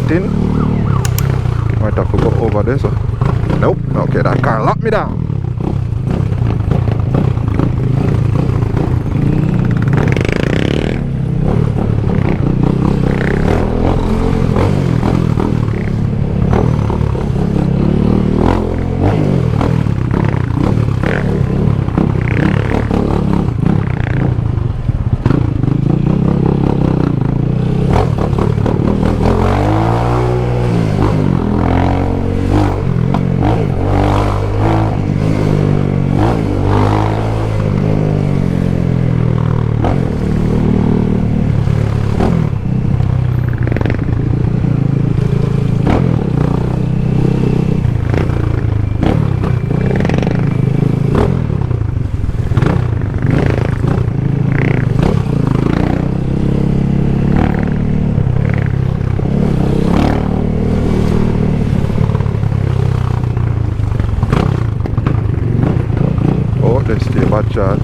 waiting. Might have to go over there, so. Nope. Okay, that car locked me down. Let's stay bad chat.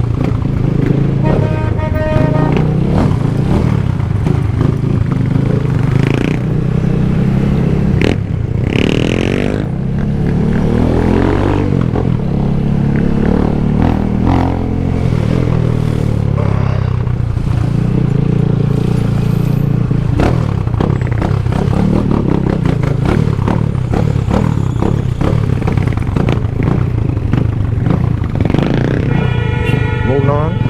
Moving on.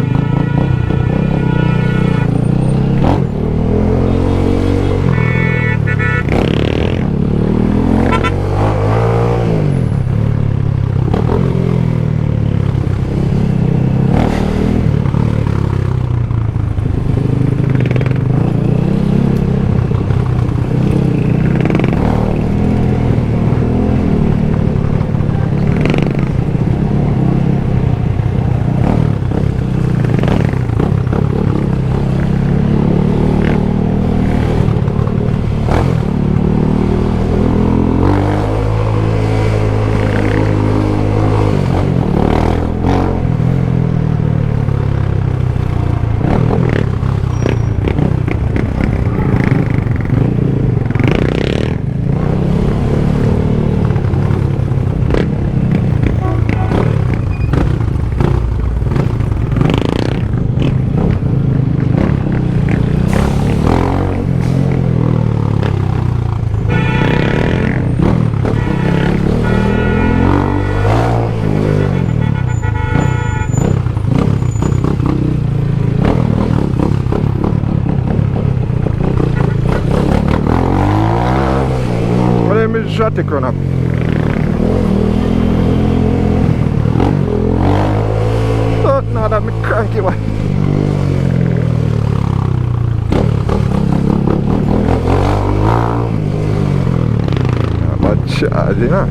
Traffic run up. Oh, no, that me cranky one. Bad charge, you know.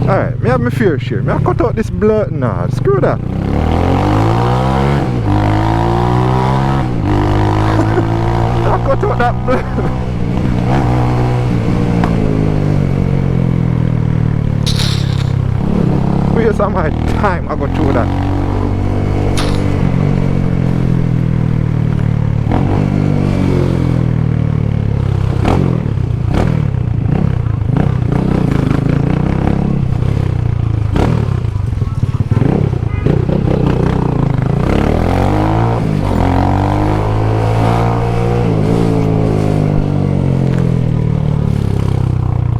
Alright, me have my fair share. Me I cut out this blood. Nah, screw that. I cut out that blood. Waste of my time I go through that.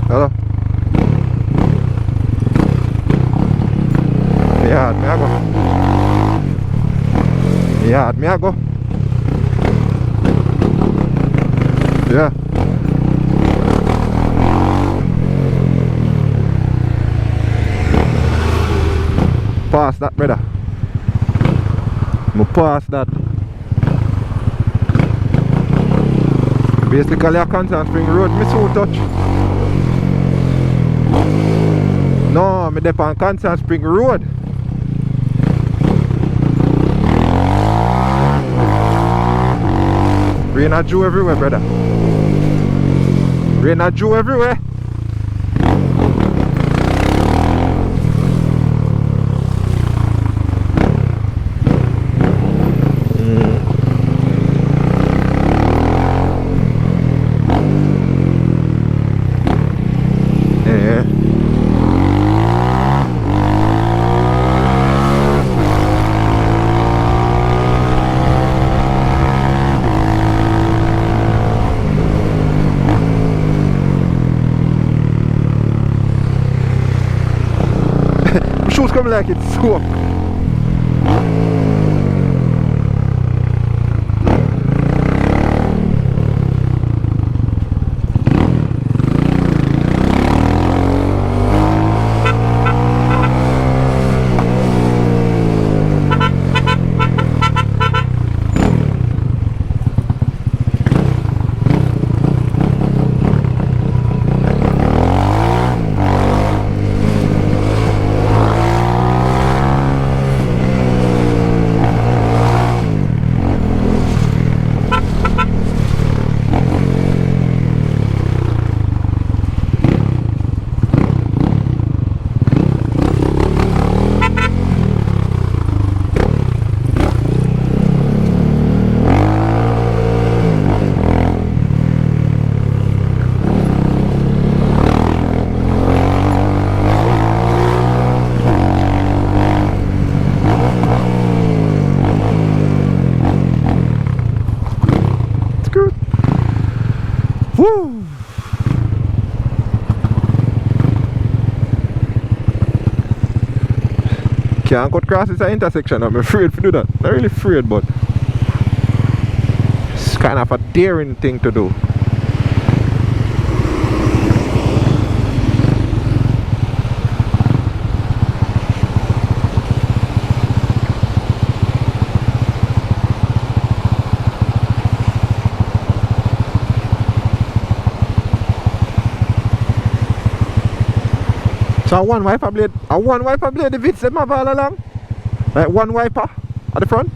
Hello? Yard me I go. Yard me I go. Yeah. pass that, brother. I pass that. Basically, a Constant Spring Road, me so touch. No, me dep on Constant Spring Road. Rain a Jew everywhere, brother. Rain a Jew everywhere. Shoes come like it's soap. Woo! Can't cut across this intersection. I'm afraid to do that. Not really afraid, but it's kind of a daring thing to do. So one wiper blade the bits them have all along. Like one wiper at the front.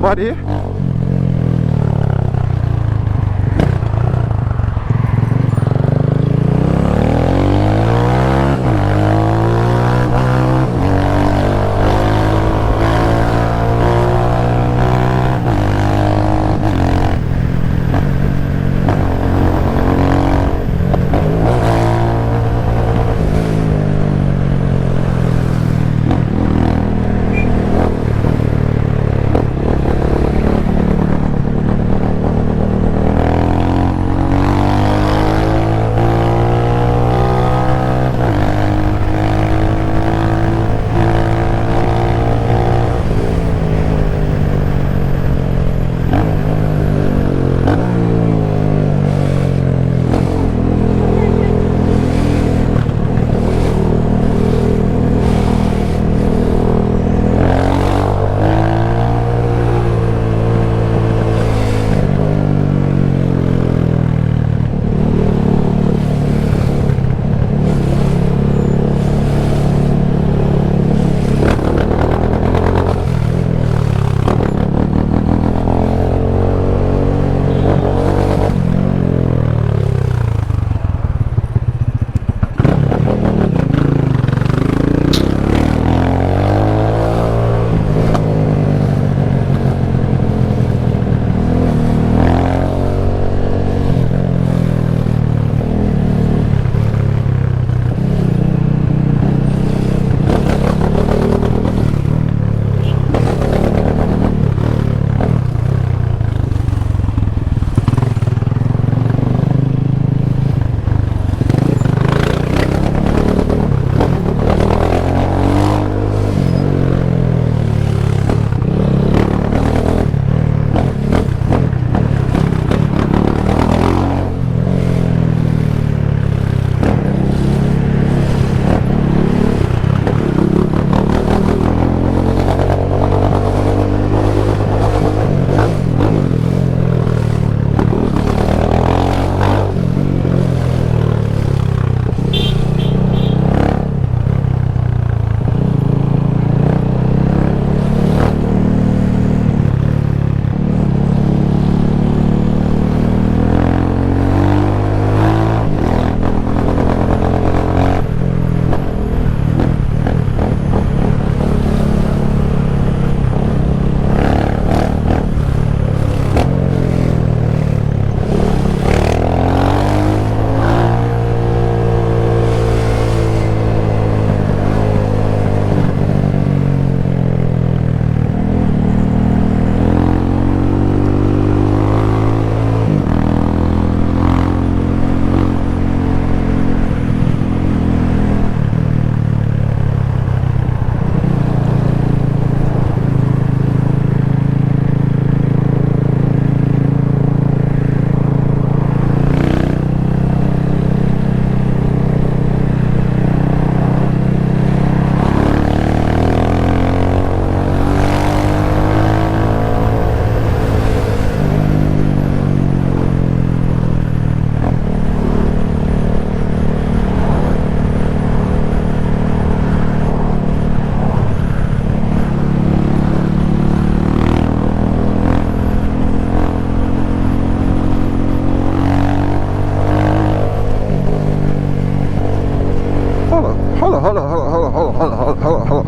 nobody.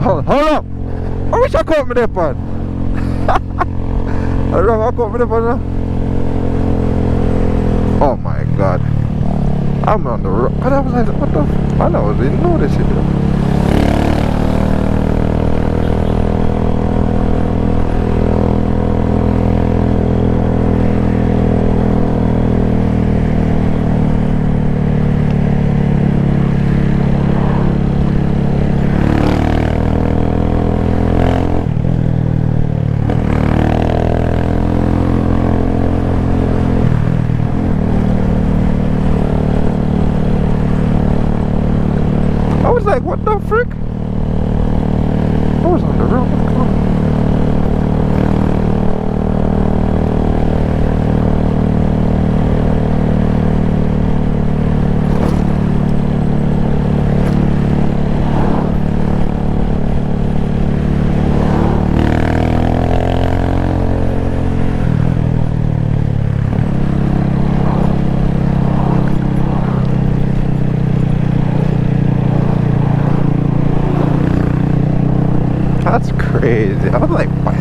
Hold up. I wish I caught me there, pan. I don't know if I caught me there, pan. Oh my god. I'm on the road. And I was like, what the f? I was in notice it. Like, what like, what?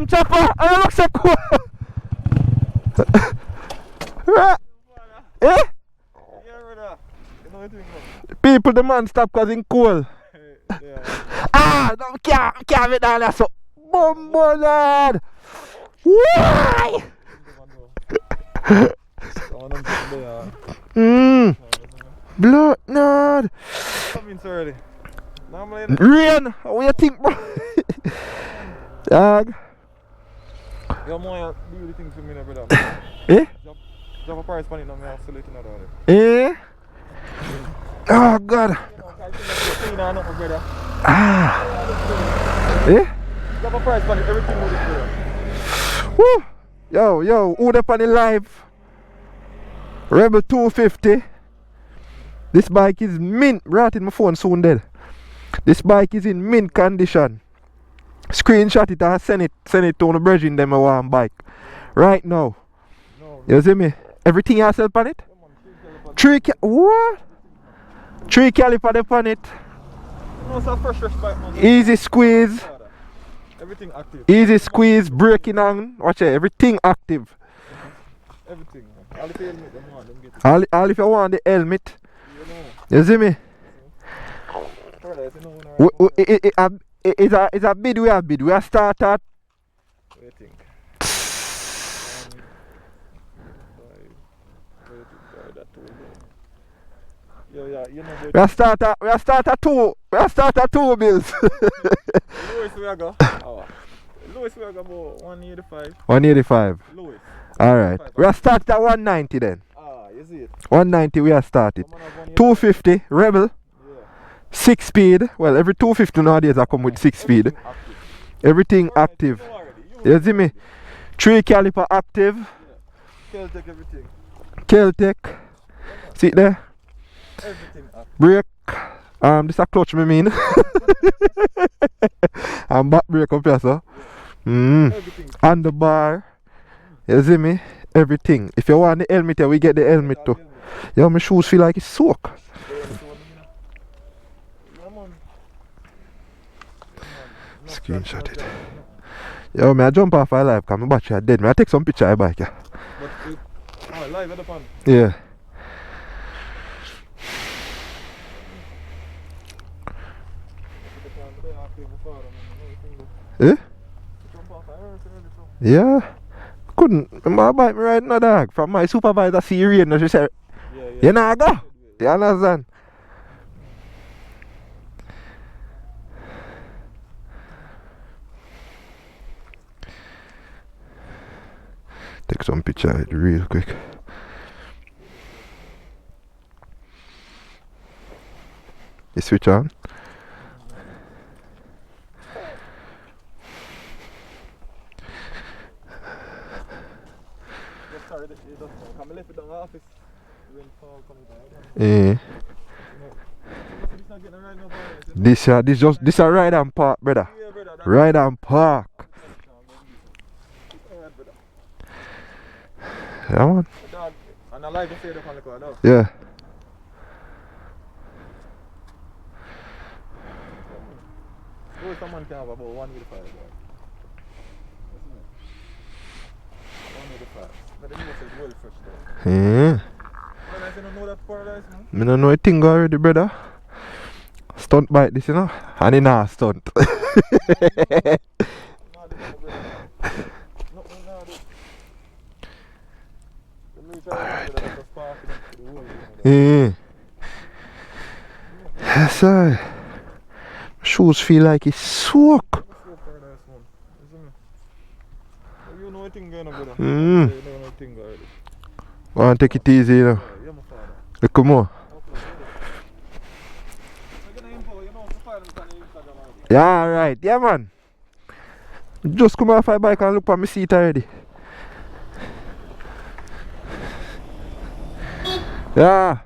chopper! Ano looks so cool! Eh? People demand stop cause it's cool. No, can't be down there so. Bumbo lad! Why? Blood nerd. Coming so early. Rain. What you think, bro? Dog. Yo, more do the things for me, brother. Eh? Drop a price on it now, I still looking at Eh? it. Oh God. Ah. Eh? Drop a price on it, everything with it, brother. Woo. Yo, who up on the live? Rebel 250. This bike is mint. Right in my phone soon dead. This bike is in mint condition. Screenshot it and send it to the brethren them I want bike. Right now. No. You see me? Everything you sell on it? What? 3 caliper on it. No, it's a fresh bike, man. Easy squeeze. Everything active. Easy squeeze, braking on. Watch it, everything active. Everything. All if you helmet, them want, them get it. All if you want the helmet. You know. You see me? It's a bid we have bid. We are start at. What do you think? Yeah, you know. We are start at 2 bills. Lowest we are go. Lowest we are go about 185. 185. Lowest. Alright. We are start at 190 then. You see it. 190 we are started. 250 Rebel. Yeah. 6 speed. Well, every 250 nowadays I come with 6 speed. Everything active. You see me? 3 caliper active. Yeah. Keltec everything. Keltec. See it there? Everything active. Brake. This a clutch me mean. And back brake up here, so. Everything. Underbar. You see me? Everything. If you want the helmet here, we get the helmet too. Yo, my shoes feel like it's soaked. Screenshot it. Yo, I jump off my live because my battery is dead. I take some picture of the bike. Yeah. But live at the pan. Yeah. Eh? Yeah. Couldn't. My bike me right now, dog. From my supervisor see rain and she said, you know go. You understand? Take some picture of it real quick. You switch on? Yeah. This a ride and park, brother. Ride and park. Yeah, man. And I like to say the on the car, though. Yeah. Someone can have about 185, right? 185. But the new is well fresh, though. Yeah. Paradise, you don't know that Paradise, man? I don't know a thing already, brother. Stunt bike this, you know? And in a stunt. Yeah. Yes, sir. Shoes feel like it's soaked. You know a thing going on, brother. You know a thing already. Go and take it easy, you know. Yeah, my father. Look more. Yeah, alright. Yeah, man. Just come off my bike and look at my seat already. Yeah.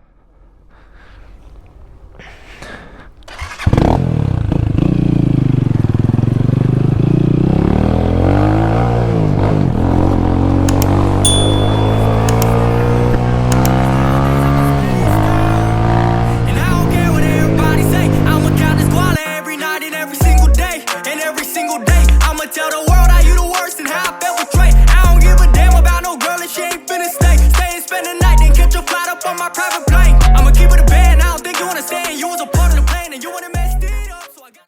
Tell the world how you the worst and how I felt betrayed. I don't give a damn about no girl and she ain't finna stay. Stay and spend the night, then catch a flight up on my private plane. I'm